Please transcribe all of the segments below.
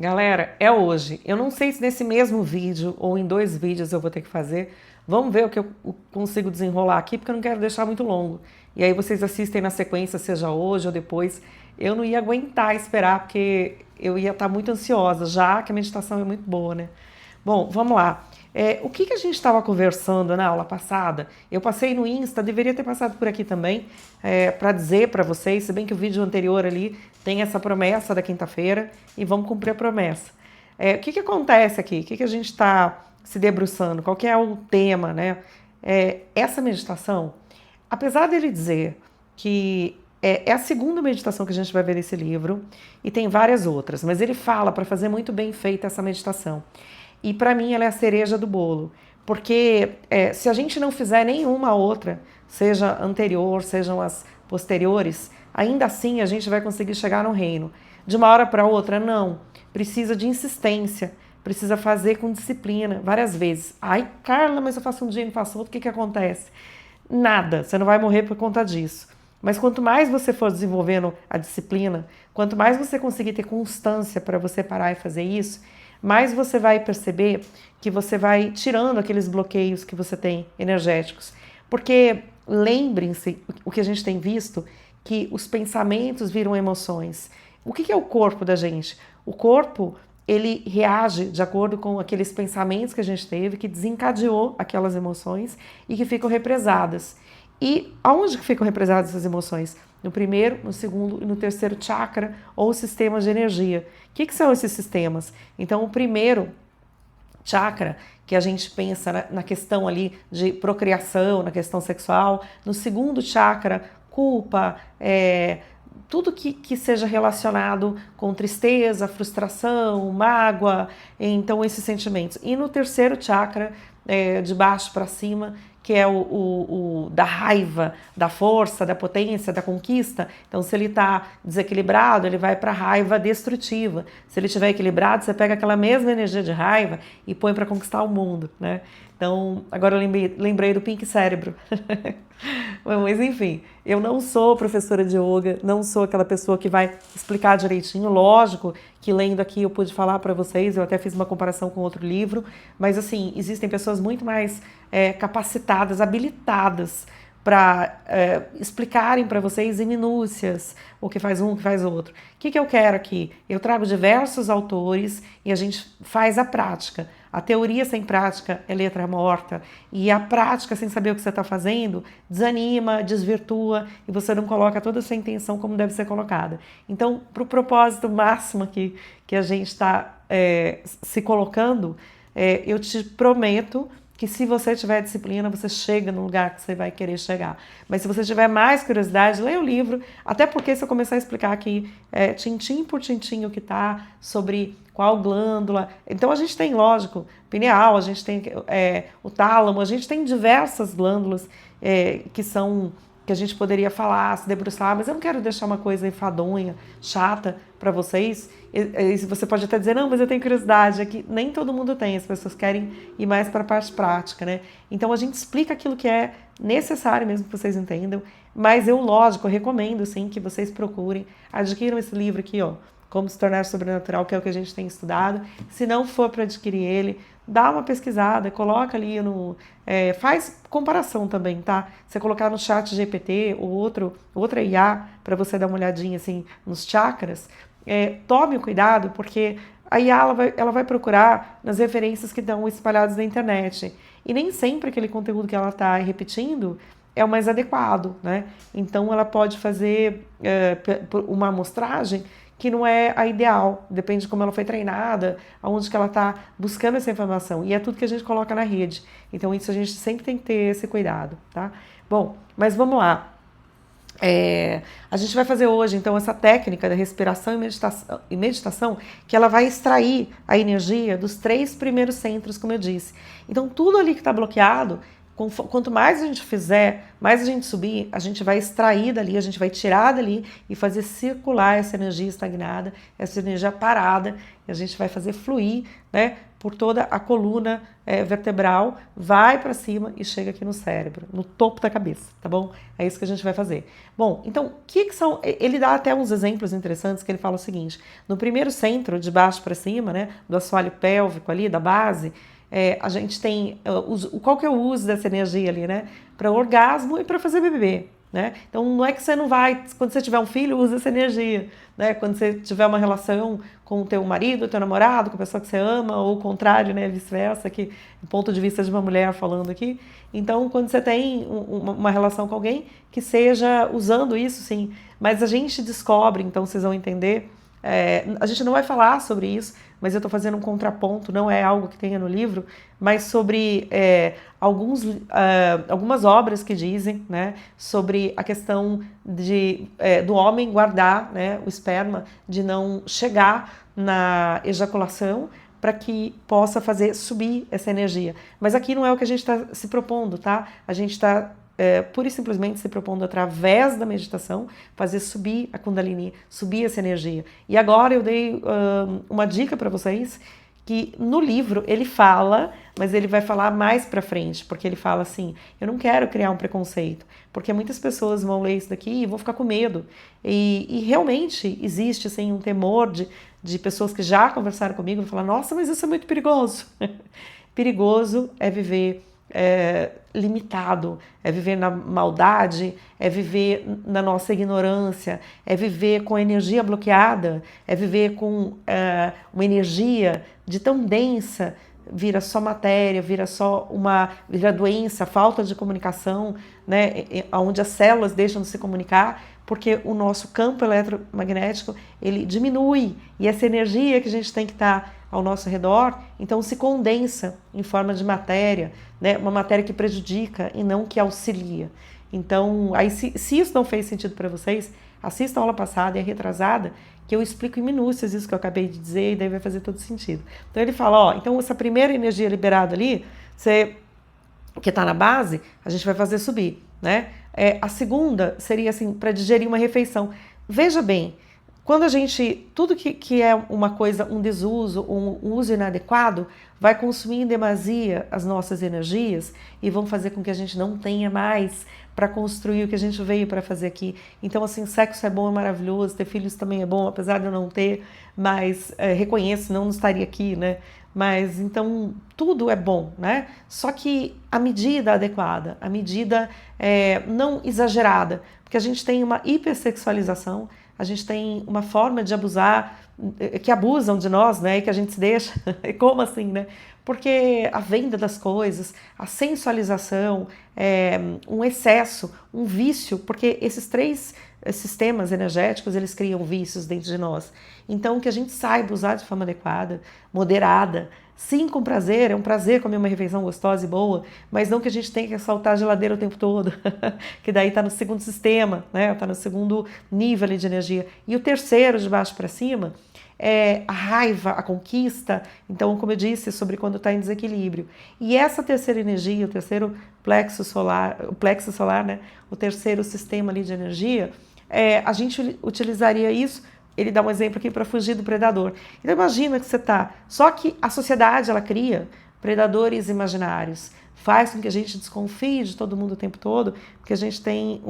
Galera, é hoje. Eu não sei se nesse mesmo vídeo ou em 2 vídeos eu vou ter que fazer. Vamos ver o que eu consigo desenrolar aqui, porque eu não quero deixar muito longo. E aí vocês assistem na sequência, seja hoje ou depois. Eu não ia aguentar esperar, porque eu ia estar muito ansiosa, já que a meditação é muito boa, né? Bom, vamos lá. O que a gente estava conversando na aula passada? Eu passei no Insta, deveria ter passado por aqui também, para dizer para vocês, se bem que o vídeo anterior ali tem essa promessa da quinta-feira e vamos cumprir a promessa. O que acontece aqui? O que a gente está se debruçando? Qual que é o tema, né? Essa meditação, apesar dele dizer que é a segunda meditação que a gente vai ver nesse livro e tem várias outras, mas ele fala para fazer muito bem feita essa meditação. E para mim ela é a cereja do bolo, porque se a gente não fizer nenhuma outra, seja anterior, sejam as posteriores, ainda assim a gente vai conseguir chegar no reino. De uma hora para outra, não. Precisa de insistência, precisa fazer com disciplina, várias vezes. Ai, Carla, mas eu faço um dia e não faço outro, o que acontece? Nada, você não vai morrer por conta disso. Mas quanto mais você for desenvolvendo a disciplina, quanto mais você conseguir ter constância para você parar e fazer isso, mais você vai perceber que você vai tirando aqueles bloqueios que você tem energéticos. Porque lembrem-se, o que a gente tem visto, que os pensamentos viram emoções. O que é o corpo da gente? O corpo, ele reage de acordo com aqueles pensamentos que a gente teve, que desencadeou aquelas emoções e que ficam represadas. E aonde que ficam represadas essas emoções? No primeiro, no segundo e no terceiro chakra ou sistemas de energia. O que são esses sistemas? Então, o primeiro chakra, que a gente pensa na questão ali de procriação, na questão sexual. No segundo chakra, culpa, tudo que seja relacionado com tristeza, frustração, mágoa, então esses sentimentos. E no terceiro chakra, de baixo para cima, que é o da raiva, da força, da potência, da conquista. Então, se ele está desequilibrado, ele vai para a raiva destrutiva. Se ele estiver equilibrado, você pega aquela mesma energia de raiva e põe para conquistar o mundo, né? Então, agora eu lembrei do Pink Cérebro. Mas enfim, eu não sou professora de yoga, não sou aquela pessoa que vai explicar direitinho. Lógico que lendo aqui eu pude falar para vocês, eu até fiz uma comparação com outro livro, mas assim, existem pessoas muito mais capacitadas, habilitadas para explicarem para vocês em minúcias o que faz um, o que faz outro. O que eu quero aqui? Eu trago diversos autores e a gente faz a prática. A teoria sem prática é letra morta e a prática sem saber o que você está fazendo desanima, desvirtua e você não coloca toda a sua intenção como deve ser colocada. Então, para o propósito máximo aqui que a gente está se colocando, eu te prometo que se você tiver disciplina, você chega no lugar que você vai querer chegar. Mas se você tiver mais curiosidade, leia o livro, até porque se eu começar a explicar aqui tintim por tintim o que está, sobre qual glândula. Então a gente tem, lógico, pineal, a gente tem o tálamo, a gente tem diversas glândulas que a gente poderia falar, se debruçar, mas eu não quero deixar uma coisa enfadonha, chata para vocês. E você pode até dizer, não, mas eu tenho curiosidade, é que nem todo mundo tem, as pessoas querem ir mais para a parte prática, né? Então a gente explica aquilo que é necessário mesmo que vocês entendam, mas eu, lógico, eu recomendo sim que vocês procurem, adquiram esse livro aqui, ó, Como se tornar sobrenatural, que é o que a gente tem estudado. Se não for para adquirir ele, dá uma pesquisada, coloca ali faz comparação também, tá? Você colocar no chat GPT ou outra IA para você dar uma olhadinha assim nos chakras, tome o cuidado, porque a IA ela vai procurar nas referências que estão espalhadas na internet. E nem sempre aquele conteúdo que ela está repetindo é o mais adequado, né? Então ela pode fazer uma amostragem que não é a ideal, depende de como ela foi treinada, aonde que ela está buscando essa informação, e é tudo que a gente coloca na rede, então isso a gente sempre tem que ter esse cuidado, tá? Bom, mas vamos lá. A gente vai fazer hoje, então, essa técnica da respiração e meditação, que ela vai extrair a energia dos 3 primeiros centros, como eu disse. Então, tudo ali que está bloqueado, quanto mais a gente fizer, mais a gente subir, a gente vai extrair dali, a gente vai tirar dali e fazer circular essa energia estagnada, essa energia parada, e a gente vai fazer fluir, né, por toda a coluna vertebral, vai para cima e chega aqui no cérebro, no topo da cabeça, tá bom? É isso que a gente vai fazer. Bom, então, o que são... Ele dá até uns exemplos interessantes, que ele fala o seguinte: no primeiro centro, de baixo para cima, né, do assoalho pélvico ali, da base, a gente tem... qual que é o uso dessa energia ali, né? Para orgasmo e para fazer bebê. Né? Então não é que você não vai, quando você tiver um filho, usa essa energia, né? Quando você tiver uma relação com o teu marido, teu namorado, com a pessoa que você ama, ou o contrário, né? Vice-versa, aqui, do ponto de vista de uma mulher falando aqui. Então, quando você tem uma relação com alguém, que seja usando isso, sim. Mas a gente descobre, então vocês vão entender, a gente não vai falar sobre isso, mas eu estou fazendo um contraponto, não é algo que tenha no livro, mas sobre algumas obras que dizem, né, sobre a questão do homem guardar, né, o esperma, de não chegar na ejaculação, para que possa fazer subir essa energia. Mas aqui não é o que a gente está se propondo, tá? A gente está pura e simplesmente se propondo, através da meditação, fazer subir a Kundalini, subir essa energia. E agora eu dei uma dica para vocês, que no livro ele fala, mas ele vai falar mais pra frente, porque ele fala assim: eu não quero criar um preconceito, porque muitas pessoas vão ler isso daqui e vão ficar com medo. E realmente existe assim, um temor de pessoas que já conversaram comigo e falar: nossa, mas isso é muito perigoso. Perigoso é viver limitado, é viver na maldade, é viver na nossa ignorância, é viver com a energia bloqueada, é viver com uma energia de tão densa, vira só matéria, vira doença, falta de comunicação, né, onde as células deixam de se comunicar, porque o nosso campo eletromagnético, ele diminui, e essa energia que a gente tem que estar ao nosso redor, então se condensa em forma de matéria, né, uma matéria que prejudica e não que auxilia. Então, aí, se isso não fez sentido para vocês, assistam a aula passada e a retrasada, que eu explico em minúcias isso que eu acabei de dizer, e daí vai fazer todo sentido. Então ele fala, ó, então essa primeira energia liberada ali, que está na base, a gente vai fazer subir, né? A segunda seria assim, para digerir uma refeição. Veja bem, quando a gente, tudo que é uma coisa, um desuso, um uso inadequado, vai consumir em demasia as nossas energias e vão fazer com que a gente não tenha mais para construir o que a gente veio para fazer aqui. Então, assim, sexo é bom, é maravilhoso, ter filhos também é bom, apesar de eu não ter, mas reconheço, não estaria aqui, né? Mas, então, tudo é bom, né? Só que a medida adequada, a medida não exagerada, porque a gente tem uma hipersexualização, a gente tem uma forma de abusar, que abusam de nós, né, e que a gente se deixa, como assim, né? Porque a venda das coisas, a sensualização, um excesso, um vício, porque esses três sistemas energéticos, eles criam vícios dentro de nós. Então, que a gente saiba usar de forma adequada, moderada, sim, com prazer, é um prazer comer uma refeição gostosa e boa, mas não que a gente tenha que saltar a geladeira o tempo todo, que daí está no segundo sistema, né? Está no segundo nível ali de energia. E o terceiro, de baixo para cima, é a raiva, a conquista, então, como eu disse, sobre quando está em desequilíbrio. E essa terceira energia, o terceiro plexo solar, né? O terceiro sistema ali de energia, a gente utilizaria isso. Ele dá um exemplo aqui para fugir do predador. Então imagina que você está... Só que a sociedade, ela cria predadores imaginários. Faz com que a gente desconfie de todo mundo o tempo todo, porque a gente tem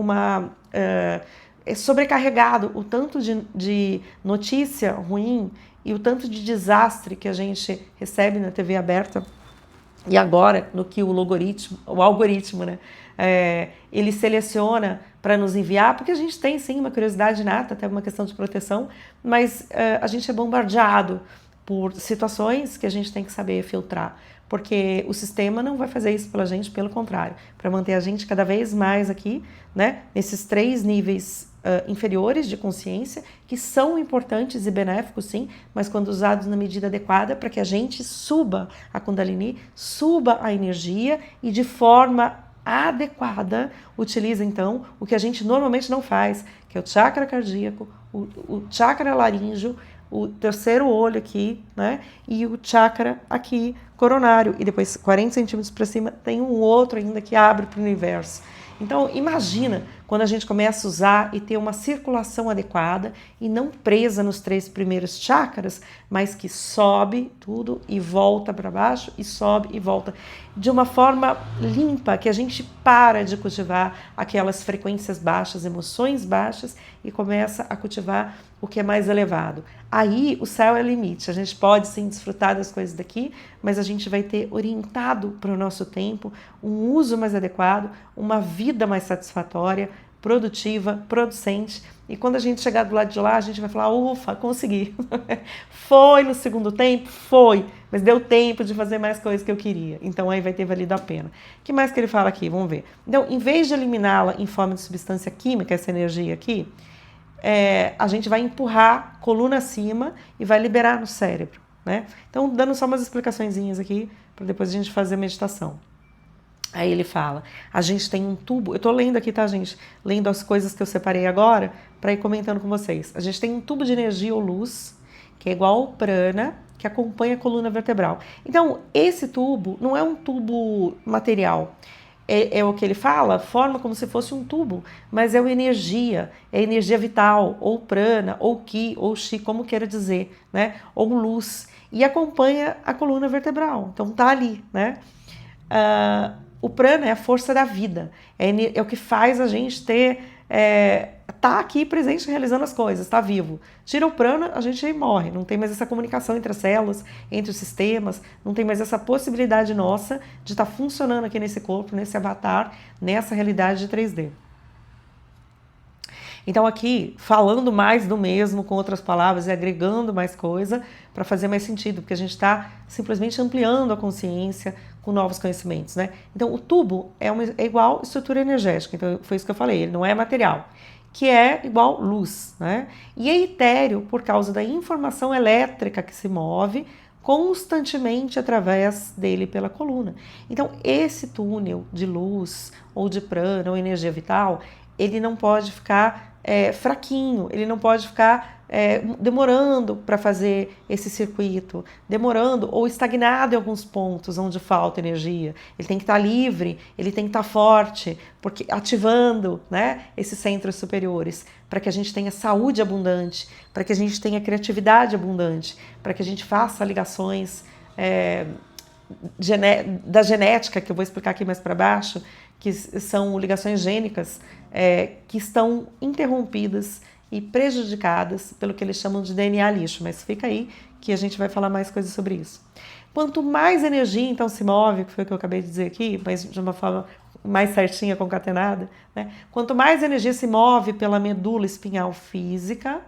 é sobrecarregado o tanto de notícia ruim e o tanto de desastre que a gente recebe na TV aberta. E agora, no que o algoritmo, né? Ele seleciona para nos enviar, porque a gente tem sim uma curiosidade inata, até uma questão de proteção, mas a gente é bombardeado por situações que a gente tem que saber filtrar, porque o sistema não vai fazer isso pela gente, pelo contrário, para manter a gente cada vez mais aqui, né, nesses três níveis inferiores de consciência, que são importantes e benéficos sim, mas quando usados na medida adequada, para que a gente suba a Kundalini, suba a energia e de forma adequada utiliza então o que a gente normalmente não faz, que é o chakra cardíaco, o chakra laríngeo, o terceiro olho aqui, né, e o chakra aqui coronário, e depois 40 centímetros para cima tem um outro ainda que abre para o universo. Então, imagina quando a gente começa a usar e ter uma circulação adequada e não presa nos 3 primeiros chakras, mas que sobe tudo e volta para baixo e sobe e volta de uma forma limpa, que a gente para de cultivar aquelas frequências baixas, emoções baixas e começa a cultivar o que é mais elevado. Aí o céu é o limite, a gente pode sim desfrutar das coisas daqui, mas a gente vai ter orientado para o nosso tempo um uso mais adequado, uma vida mais satisfatória, produtiva, producente. E quando a gente chegar do lado de lá, a gente vai falar, ufa, consegui. Foi no segundo tempo? Foi, mas deu tempo de fazer mais coisas que eu queria. Então aí vai ter valido a pena. O que mais que ele fala aqui? Vamos ver. Então, em vez de eliminá-la em forma de substância química, essa energia aqui, a gente vai empurrar coluna acima e vai liberar no cérebro, né? Então, dando só umas explicaçõezinhas aqui, para depois a gente fazer a meditação. Aí ele fala, a gente tem um tubo, eu tô lendo aqui, tá, gente? Lendo as coisas que eu separei agora, para ir comentando com vocês. A gente tem um tubo de energia ou luz, que é igual ao prana, que acompanha a coluna vertebral. Então, esse tubo não é um tubo material, é o que ele fala, forma como se fosse um tubo, mas é energia vital, ou prana, ou ki, ou chi, como queira dizer, né? Ou luz, e acompanha a coluna vertebral, então tá ali, né? O prana é a força da vida, é o que faz a gente tá aqui presente realizando as coisas, tá vivo. Tira o prana, a gente morre, não tem mais essa comunicação entre as células, entre os sistemas, não tem mais essa possibilidade nossa de estar funcionando aqui nesse corpo, nesse avatar, nessa realidade de 3D. Então aqui, falando mais do mesmo, com outras palavras, e agregando mais coisa para fazer mais sentido, porque a gente está simplesmente ampliando a consciência com novos conhecimentos, né? Então o tubo é igual estrutura energética, então foi isso que eu falei, ele não é material, que é igual luz, né? E é etéreo por causa da informação elétrica que se move constantemente através dele pela coluna. Então esse túnel de luz, ou de prana, ou energia vital, ele não pode ficar fraquinho, ele não pode ficar demorando para fazer esse circuito, demorando ou estagnado em alguns pontos onde falta energia. Ele tem que estar livre, ele tem que estar forte, porque ativando, né, esses centros superiores, para que a gente tenha saúde abundante, para que a gente tenha criatividade abundante, para que a gente faça ligações da genética, que eu vou explicar aqui mais para baixo, que são ligações gênicas que estão interrompidas e prejudicadas pelo que eles chamam de DNA lixo, mas fica aí que a gente vai falar mais coisas sobre isso. Quanto mais energia então se move, que foi o que eu acabei de dizer aqui, mas de uma forma mais certinha, concatenada, né? Quanto mais energia se move pela medula espinhal física,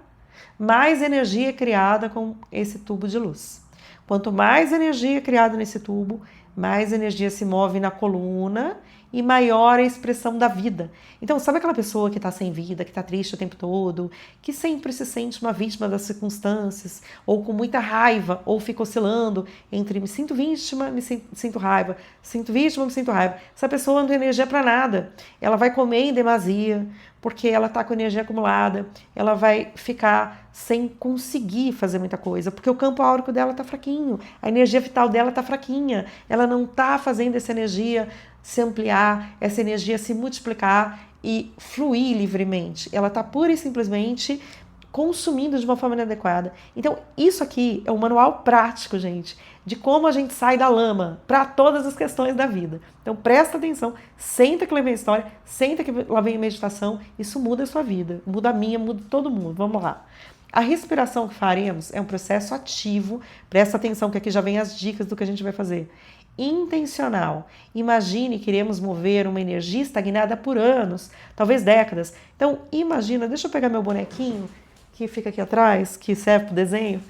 mais energia é criada com esse tubo de luz. Quanto mais energia é criada nesse tubo, mais energia se move na coluna e maior é a expressão da vida. Então, sabe aquela pessoa que está sem vida, que está triste o tempo todo, que sempre se sente uma vítima das circunstâncias, ou com muita raiva, ou fica oscilando entre me sinto vítima, me sinto raiva, sinto vítima, me sinto raiva. Essa pessoa não tem energia para nada. Ela vai comer em demasia, porque ela está com energia acumulada, ela vai ficar sem conseguir fazer muita coisa, porque o campo áurico dela está fraquinho, a energia vital dela está fraquinha, ela não está fazendo essa energia se ampliar, essa energia se multiplicar e fluir livremente. Ela está pura e simplesmente consumindo de uma forma inadequada. Então, isso aqui é um manual prático, gente, de como a gente sai da lama para todas as questões da vida. Então, presta atenção, senta que lá vem a história, senta que lá vem a meditação, isso muda a sua vida, muda a minha, muda todo mundo. Vamos lá. A respiração que faremos é um processo ativo, presta atenção que aqui já vem as dicas do que a gente vai fazer. Intencional. Imagine que iremos mover uma energia estagnada por anos, talvez décadas. Então, imagina, deixa eu pegar meu bonequinho que fica aqui atrás, que serve para o desenho,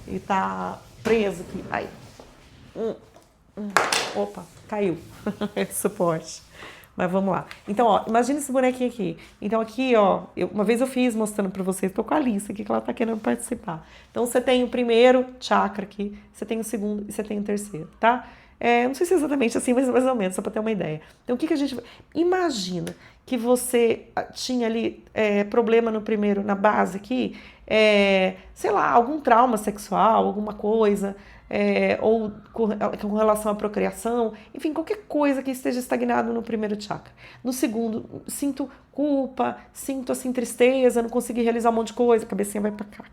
e tá preso aqui. Ai. Opa, caiu. Esse suporte. Mas vamos lá. Então, ó, imagina esse bonequinho aqui. Então aqui, ó, uma vez eu fiz mostrando para vocês, tô com a Alice aqui que ela tá querendo participar. Então você tem o primeiro chakra aqui, você tem o segundo e você tem o terceiro, tá? Não sei se é exatamente assim, mas mais ou menos, só para ter uma ideia. Então o que a gente... Imagina que você tinha ali problema na base aqui, sei lá, algum trauma sexual, alguma coisa, ou com relação à procriação, enfim, qualquer coisa que esteja estagnado no primeiro chakra. No segundo, sinto culpa, sinto assim tristeza, não consegui realizar um monte de coisa, a cabecinha vai pra cá.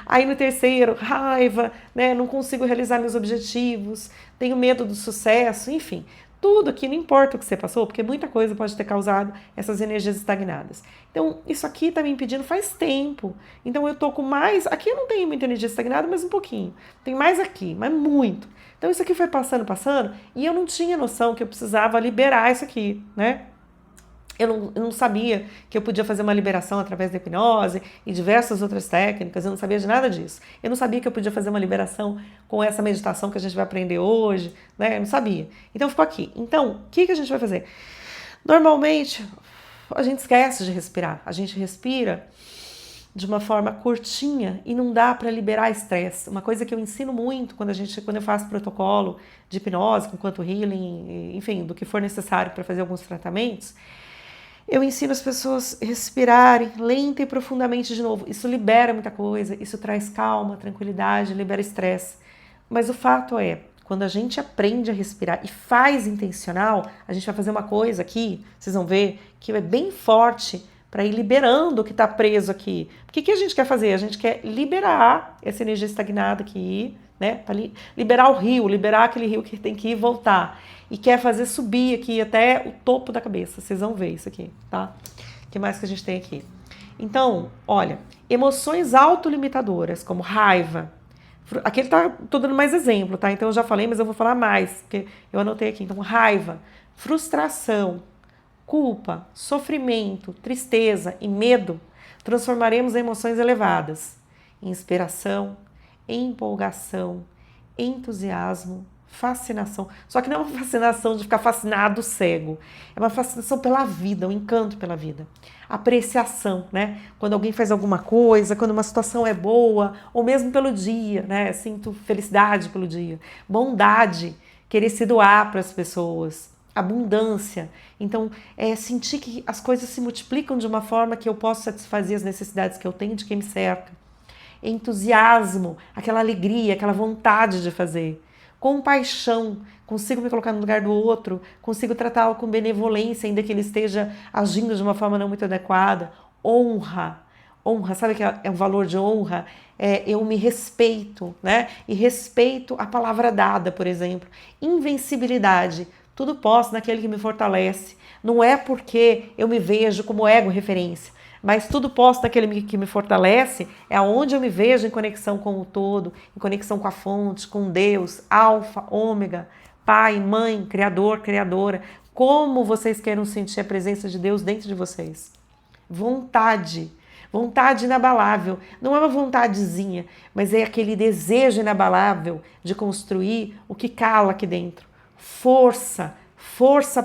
Aí no terceiro, raiva, né, não consigo realizar meus objetivos, tenho medo do sucesso, enfim. Tudo aqui, não importa o que você passou, porque muita coisa pode ter causado essas energias estagnadas. Então, isso aqui tá me impedindo faz tempo. Então, eu tô com mais... Aqui eu não tenho muita energia estagnada, mas um pouquinho. Tem mais aqui, mas muito. Então, isso aqui foi passando, e eu não tinha noção que eu precisava liberar isso aqui, né? Eu não sabia que eu podia fazer uma liberação através da hipnose e diversas outras técnicas, eu não sabia de nada disso. Eu não sabia que eu podia fazer uma liberação com essa meditação que a gente vai aprender hoje, né? Eu não sabia. Então ficou aqui. Então, o que a gente vai fazer? Normalmente, a gente esquece de respirar. A gente respira de uma forma curtinha e não dá para liberar estresse. Uma coisa que eu ensino muito quando eu faço protocolo de hipnose, com quanto healing, enfim, do que for necessário para fazer alguns tratamentos, eu ensino as pessoas a respirarem lenta e profundamente de novo. Isso libera muita coisa, isso traz calma, tranquilidade, libera estresse. Mas o fato é, quando a gente aprende a respirar e faz intencional, a gente vai fazer uma coisa aqui, vocês vão ver, que é bem forte para ir liberando o que está preso aqui. O que a gente quer fazer? A gente quer liberar essa energia estagnada aqui, né? Para liberar o rio, liberar aquele rio que tem que ir e voltar. E quer fazer subir aqui até o topo da cabeça. Vocês vão ver isso aqui, tá? O que mais que a gente tem aqui? Então, olha, emoções autolimitadoras, como raiva. Aqui tô dando mais exemplo, tá? Então eu já falei, mas eu vou falar mais, porque eu anotei aqui. Então, raiva, frustração, culpa, sofrimento, tristeza e medo transformaremos em emoções elevadas. Inspiração, empolgação, entusiasmo, fascinação. Só que não é uma fascinação de ficar fascinado cego. É uma fascinação pela vida, um encanto pela vida. Apreciação, né? Quando alguém faz alguma coisa, quando uma situação é boa, ou mesmo pelo dia, né? Sinto felicidade pelo dia. Bondade, querer se doar para as pessoas. Abundância. Então, sentir que as coisas se multiplicam de uma forma que eu posso satisfazer as necessidades que eu tenho de quem me cerca. Entusiasmo, aquela alegria, aquela vontade de fazer. Compaixão, consigo me colocar no lugar do outro, consigo tratá-lo com benevolência, ainda que ele esteja agindo de uma forma não muito adequada. Honra, sabe que é o valor de honra? Eu me respeito, né? E respeito a palavra dada, por exemplo. Invencibilidade, tudo posso naquele que me fortalece. Não é porque eu me vejo como ego referência, mas tudo posso naquele que me fortalece, é onde eu me vejo em conexão com o todo, em conexão com a fonte, com Deus, alfa, ômega, pai, mãe, criador, criadora. Como vocês queiram sentir a presença de Deus dentro de vocês. Vontade inabalável. Não é uma vontadezinha, mas é aquele desejo inabalável de construir o que cala aqui dentro. Força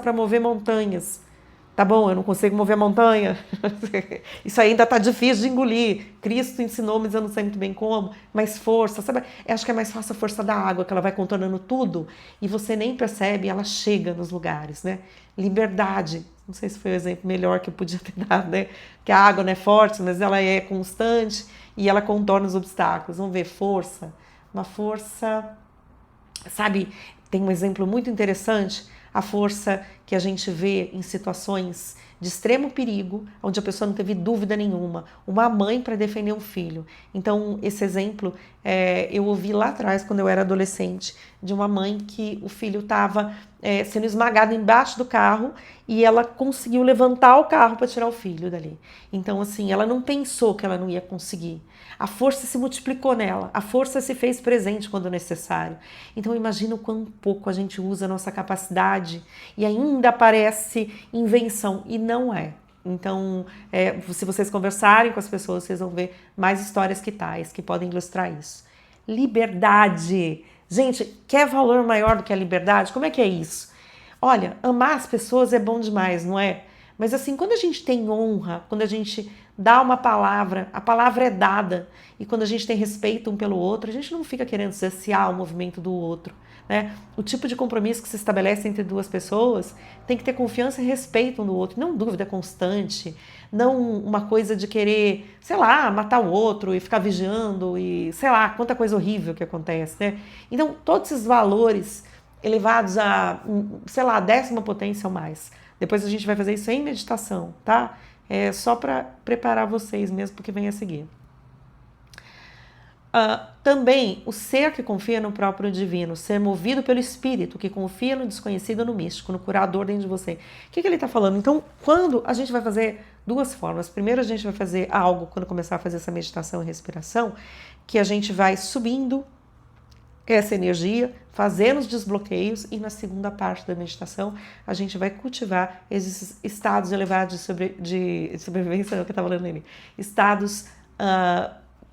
para mover montanhas. Tá bom, eu não consigo mover a montanha. Isso ainda tá difícil de engolir. Cristo ensinou, mas eu não sei muito bem como. Mas força, sabe? Eu acho que é mais fácil a força da água, que ela vai contornando tudo e você nem percebe, ela chega nos lugares, né? Liberdade. Não sei se foi o exemplo melhor que eu podia ter dado, né? Que a água não é forte, mas ela é constante e ela contorna os obstáculos. Vamos ver, força. Uma força, sabe? Tem um exemplo muito interessante, a força que a gente vê em situações de extremo perigo, onde a pessoa não teve dúvida nenhuma, uma mãe para defender um filho. Então, esse exemplo eu ouvi lá atrás, quando eu era adolescente, de uma mãe que o filho estava sendo esmagado embaixo do carro e ela conseguiu levantar o carro para tirar o filho dali. Então, assim, ela não pensou que ela não ia conseguir. A força se multiplicou nela, a força se fez presente quando necessário. Então, imagina o quão pouco a gente usa a nossa capacidade e ainda parece invenção, e não é. Então, se vocês conversarem com as pessoas, vocês vão ver mais histórias que tais, que podem ilustrar isso. Liberdade. Gente, quer valor maior do que a liberdade? Como é que é isso? Olha, amar as pessoas é bom demais, não é? Mas assim, quando a gente tem honra, quando a gente dá uma palavra, a palavra é dada. E quando a gente tem respeito um pelo outro, a gente não fica querendo cessear o movimento do outro, né? O tipo de compromisso que se estabelece entre duas pessoas tem que ter confiança e respeito um do outro, não dúvida constante, não uma coisa de querer, sei lá, matar o outro e ficar vigiando e sei lá, quanta coisa horrível que acontece, né? Então, todos esses valores elevados a, sei lá, 10ª potência ou mais. Depois a gente vai fazer isso em meditação, tá? É só para preparar vocês mesmo, porque vem a seguir. Também o ser que confia no próprio divino, ser movido pelo espírito, que confia no desconhecido, no místico, no curador dentro de você. O que ele está falando? Então, quando a gente vai fazer duas formas. Primeiro, a gente vai fazer algo, quando começar a fazer essa meditação e respiração, que a gente vai subindo essa energia, fazendo os desbloqueios, e na segunda parte da meditação a gente vai cultivar esses estados elevados de sobrevivência, não, que eu estava falando ali, estados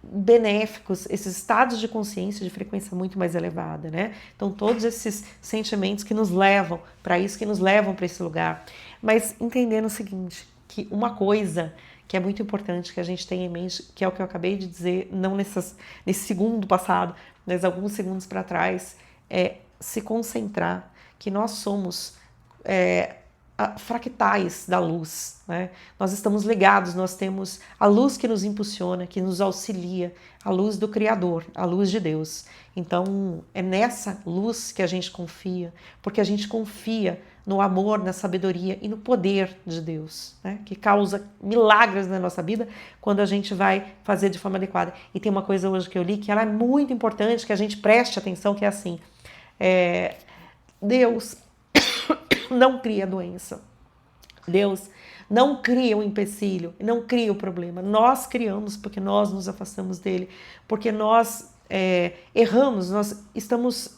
benéficos, esses estados de consciência de frequência muito mais elevada, né? Então todos esses sentimentos que nos levam para isso, que nos levam para esse lugar, mas entendendo o seguinte, que uma coisa que é muito importante que a gente tenha em mente, que é o que eu acabei de dizer, não nesse segundo passado, mas alguns segundos para trás, é se concentrar que nós somos fractais da luz, né? Nós estamos ligados, nós temos a luz que nos impulsiona, que nos auxilia, a luz do Criador, a luz de Deus. Então, é nessa luz que a gente confia, porque a gente confia no amor, na sabedoria e no poder de Deus, né? Que causa milagres na nossa vida quando a gente vai fazer de forma adequada. E tem uma coisa hoje que eu li que ela é muito importante, que a gente preste atenção, que é assim, Deus não cria doença. Deus não cria o empecilho, não cria o problema. Nós criamos porque nós nos afastamos dele, porque nós erramos, nós estamos...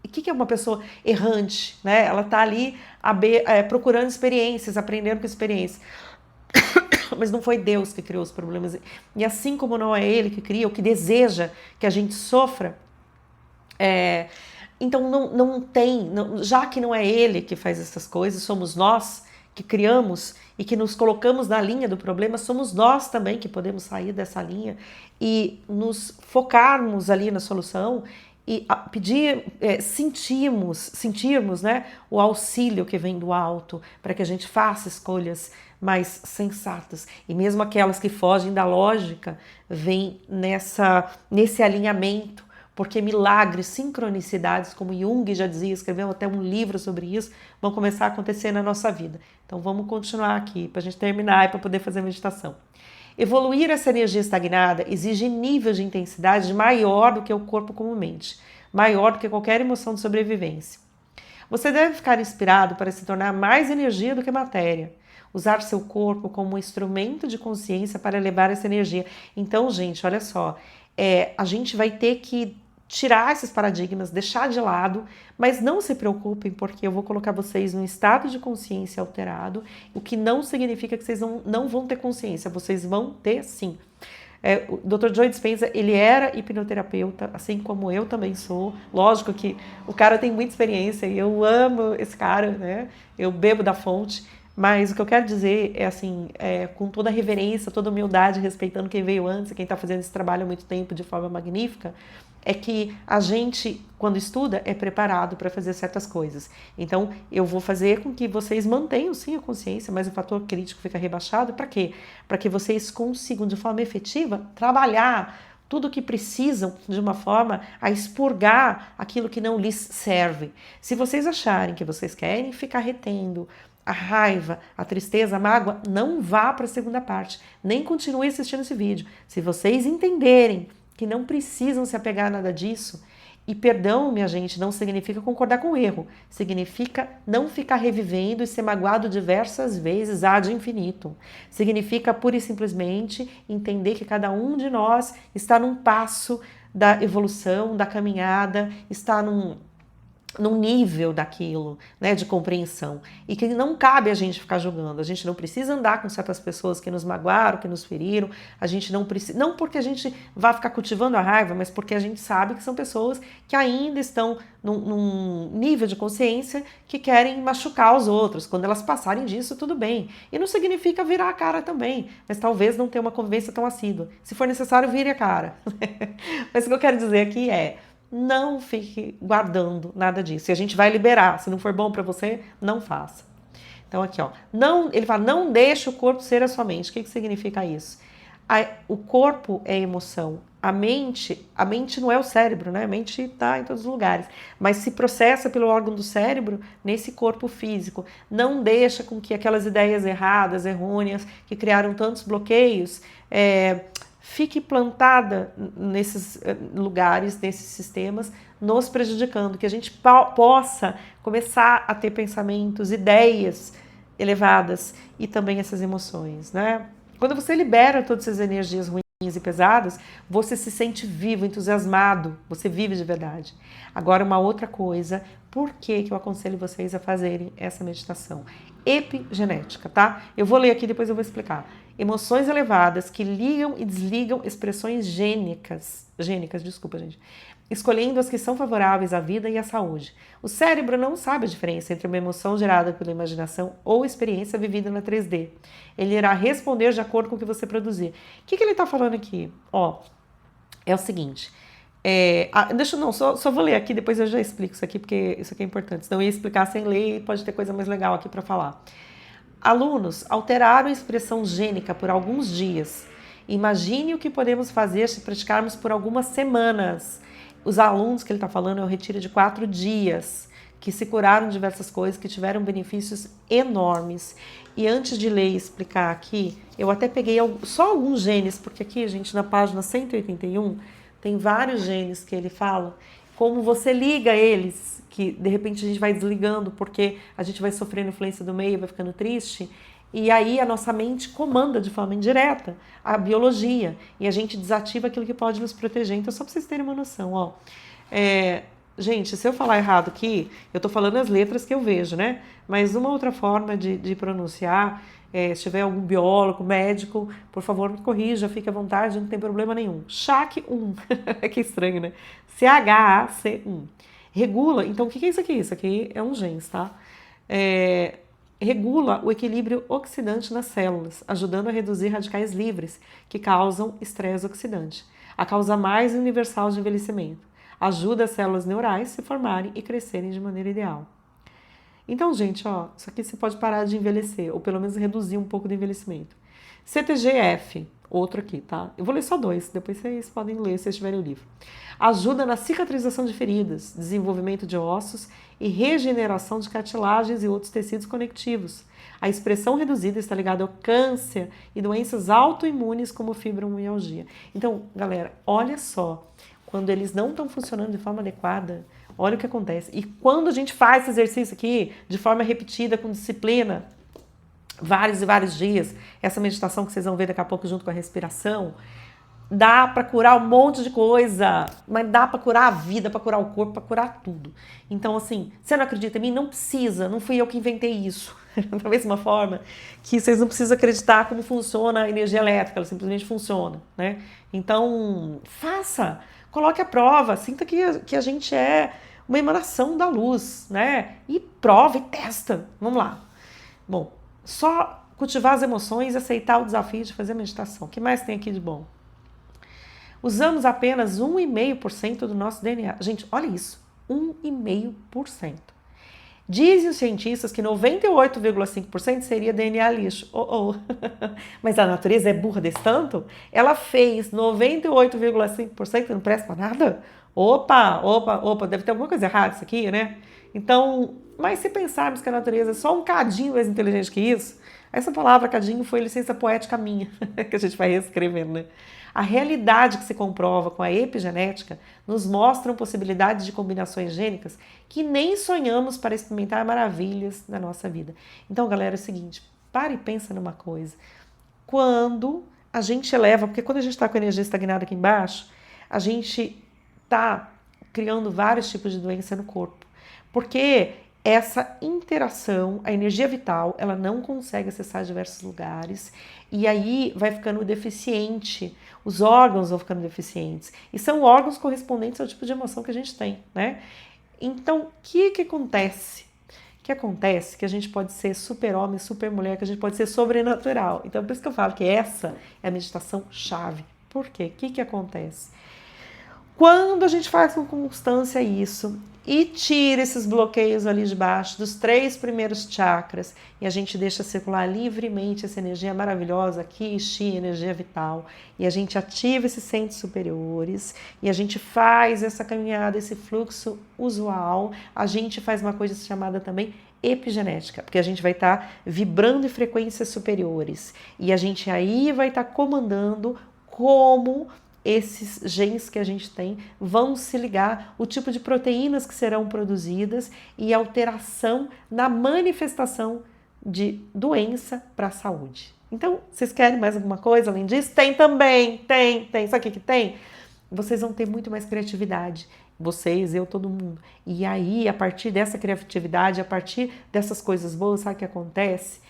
O que é uma pessoa errante, né? Ela está ali procurando experiências, aprendendo com experiências. Mas não foi Deus que criou os problemas. E assim como não é Ele que cria, o que deseja que a gente sofra, então não tem, já que não é Ele que faz essas coisas, somos nós que criamos e que nos colocamos na linha do problema, somos nós também que podemos sair dessa linha e nos focarmos ali na solução e sentirmos, né, o auxílio que vem do alto para que a gente faça escolhas mais sensatas. E mesmo aquelas que fogem da lógica, vêm nesse alinhamento, porque milagres, sincronicidades, como Jung já dizia, escreveu até um livro sobre isso, vão começar a acontecer na nossa vida. Então vamos continuar aqui para a gente terminar e para poder fazer a meditação. Evoluir essa energia estagnada exige nível de intensidade maior do que o corpo comumente, maior do que qualquer emoção de sobrevivência. Você deve ficar inspirado para se tornar mais energia do que matéria. Usar seu corpo como um instrumento de consciência para elevar essa energia. Então, gente, olha só, a gente vai ter que tirar esses paradigmas, deixar de lado, mas não se preocupem, porque eu vou colocar vocês num estado de consciência alterado, o que não significa que vocês não vão ter consciência, vocês vão ter sim. O Dr. Joe Dispenza, ele era hipnoterapeuta, assim como eu também sou. Lógico que o cara tem muita experiência e eu amo esse cara, né? Eu bebo da fonte. Mas o que eu quero dizer é assim, com toda a reverência, toda a humildade, respeitando quem veio antes, quem está fazendo esse trabalho há muito tempo de forma magnífica, é que a gente, quando estuda, é preparado para fazer certas coisas. Então, eu vou fazer com que vocês mantenham sim a consciência, mas o fator crítico fica rebaixado. Para quê? Para que vocês consigam, de forma efetiva, trabalhar tudo o que precisam de uma forma a expurgar aquilo que não lhes serve. Se vocês acharem que vocês querem ficar retendo a raiva, a tristeza, a mágoa, não vá para a segunda parte, nem continue assistindo esse vídeo. Se vocês entenderem que não precisam se apegar a nada disso, e perdão, minha gente, não significa concordar com o erro, significa não ficar revivendo e ser magoado diversas vezes ad infinitum. Significa pura e simplesmente entender que cada um de nós está num passo da evolução, da caminhada, está num nível daquilo, né, de compreensão, e que não cabe a gente ficar julgando. A gente não precisa andar com certas pessoas que nos magoaram, que nos feriram. A gente não precisa, não porque a gente vá ficar cultivando a raiva, mas porque a gente sabe que são pessoas que ainda estão num nível de consciência que querem machucar os outros. Quando elas passarem disso, tudo bem. E não significa virar a cara também, mas talvez não ter uma convivência tão assídua. Se for necessário, vire a cara. Mas o que eu quero dizer aqui é: não fique guardando nada disso. E a gente vai liberar. Se não for bom para você, não faça. Então aqui, ó, não, ele fala, não deixe o corpo ser a sua mente. O que significa isso? O corpo é emoção. A mente não é o cérebro, né? A mente está em todos os lugares, mas se processa pelo órgão do cérebro nesse corpo físico. Não deixa com que aquelas ideias erradas, errôneas, que criaram tantos bloqueios, fique plantada nesses lugares, nesses sistemas, nos prejudicando, que a gente possa começar a ter pensamentos, ideias elevadas e também essas emoções, né? Quando você libera todas essas energias ruins e pesadas, você se sente vivo, entusiasmado, você vive de verdade. Agora, uma outra coisa, por que eu aconselho vocês a fazerem essa meditação? Epigenética, tá? Eu vou ler aqui, depois eu vou explicar. Emoções elevadas que ligam e desligam expressões gênicas, desculpa, gente, escolhendo as que são favoráveis à vida e à saúde. O cérebro não sabe a diferença entre uma emoção gerada pela imaginação ou experiência vivida na 3D. Ele irá responder de acordo com o que você produzir. O que ele está falando aqui? Ó, é o seguinte. Só vou ler aqui, depois eu já explico isso aqui, porque isso aqui é importante. Senão eu ia explicar sem ler e pode ter coisa mais legal aqui para falar. Alunos alteraram a expressão gênica por alguns dias. Imagine o que podemos fazer se praticarmos por algumas semanas. Os alunos que ele está falando é um retiro de 4 dias, que se curaram de diversas coisas, que tiveram benefícios enormes. E antes de ler e explicar aqui, eu até peguei só alguns genes, porque aqui, gente, na página 181, tem vários genes que ele fala, como você liga eles, que de repente a gente vai desligando porque a gente vai sofrendo influência do meio, vai ficando triste, e aí a nossa mente comanda de forma indireta a biologia, e a gente desativa aquilo que pode nos proteger. Então, só para vocês terem uma noção, ó. Gente, se eu falar errado aqui, eu tô falando as letras que eu vejo, né? Mas uma outra forma de pronunciar, se tiver algum biólogo, médico, por favor, me corrija, fique à vontade, não tem problema nenhum. CHAC1, que estranho, né? CHAC1. Regula, então o que é isso aqui? Isso aqui é um genes, tá? Regula o equilíbrio oxidante nas células, ajudando a reduzir radicais livres que causam estresse oxidante, a causa mais universal de envelhecimento. Ajuda as células neurais a se formarem e crescerem de maneira ideal. Então, gente, ó, isso aqui você pode parar de envelhecer, ou pelo menos reduzir um pouco do envelhecimento. CTGF, outro aqui, tá? Eu vou ler só 2, depois vocês podem ler se vocês tiverem o livro. Ajuda na cicatrização de feridas, desenvolvimento de ossos e regeneração de cartilagens e outros tecidos conectivos. A expressão reduzida está ligada ao câncer e doenças autoimunes como fibromialgia. Então, galera, olha só, quando eles não estão funcionando de forma adequada, olha o que acontece. E quando a gente faz esse exercício aqui de forma repetida, com disciplina, vários e vários dias, essa meditação que vocês vão ver daqui a pouco junto com a respiração, dá para curar um monte de coisa, mas dá para curar a vida, para curar o corpo, para curar tudo. Então, assim, você não acredita em mim? Não precisa, não fui eu que inventei isso. Da mesma forma que vocês não precisam acreditar como funciona a energia elétrica, ela simplesmente funciona, né? Então, faça, coloque à prova, sinta que a gente é uma emanação da luz, né? E prova e testa. Vamos lá. Bom, só cultivar as emoções e aceitar o desafio de fazer meditação. O que mais tem aqui de bom? Usamos apenas 1,5% do nosso DNA. Gente, olha isso, 1,5%. Dizem os cientistas que 98,5% seria DNA lixo. Mas a natureza é burra desse tanto? Ela fez 98,5% e não presta pra nada? Opa, deve ter alguma coisa errada isso aqui, né? Então, mas se pensarmos que a natureza é só um cadinho mais inteligente que isso, essa palavra cadinho foi licença poética minha, que a gente vai reescrevendo, né? A realidade que se comprova com a epigenética nos mostra possibilidades de combinações gênicas que nem sonhamos para experimentar maravilhas na nossa vida. Então, galera, é o seguinte, para e pensa numa coisa. Quando a gente eleva, porque quando a gente está com a energia estagnada aqui embaixo, a gente está criando vários tipos de doença no corpo. Porque essa interação, a energia vital, ela não consegue acessar diversos lugares e aí vai ficando deficiente, os órgãos vão ficando deficientes. E são órgãos correspondentes ao tipo de emoção que a gente tem, né? Então, o que acontece? O que acontece? Que a gente pode ser super-homem, super-mulher, que a gente pode ser sobrenatural. Então, por isso que eu falo que essa é a meditação chave. Por quê? O que acontece? Quando a gente faz com constância isso e tira esses bloqueios ali de baixo dos 3 primeiros chakras e a gente deixa circular livremente essa energia maravilhosa aqui, Qi, energia vital, e a gente ativa esses centros superiores e a gente faz essa caminhada, esse fluxo usual, a gente faz uma coisa chamada também epigenética, porque a gente vai estar vibrando em frequências superiores e a gente aí vai estar comandando como esses genes que a gente tem vão se ligar, o tipo de proteínas que serão produzidas e alteração na manifestação de doença para a saúde. Então, vocês querem mais alguma coisa além disso? Tem também, tem. Sabe o que tem? Vocês vão ter muito mais criatividade. Vocês, eu, todo mundo. E aí, a partir dessa criatividade, a partir dessas coisas boas, sabe o que acontece?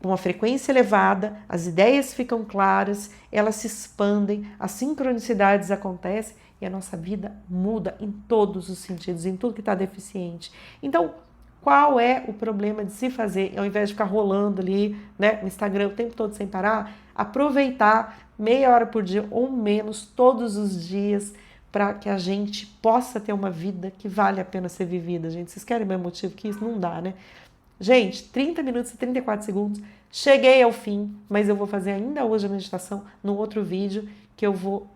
Com uma frequência elevada, as ideias ficam claras, elas se expandem, as sincronicidades acontecem e a nossa vida muda em todos os sentidos, em tudo que está deficiente. Então, qual é o problema de se fazer, ao invés de ficar rolando ali, né, no Instagram o tempo todo sem parar, aproveitar meia hora por dia ou menos todos os dias para que a gente possa ter uma vida que vale a pena ser vivida, gente. Vocês querem mais motivo que isso? Não dá, né? Gente, 30 minutos e 34 segundos, cheguei ao fim, mas eu vou fazer ainda hoje a meditação no outro vídeo que eu vou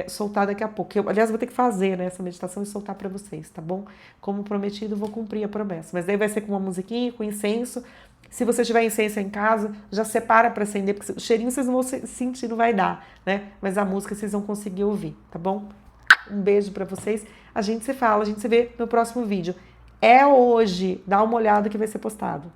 soltar daqui a pouco. Aliás, vou ter que fazer, né, essa meditação e soltar para vocês, tá bom? Como prometido, vou cumprir a promessa. Mas daí vai ser com uma musiquinha, com incenso. Se você tiver incenso em casa, já separa para acender, porque o cheirinho vocês não vão sentir, não vai dar, né? Mas a música vocês vão conseguir ouvir, tá bom? Um beijo para vocês. A gente se fala, a gente se vê no próximo vídeo. É hoje, dá uma olhada que vai ser postado.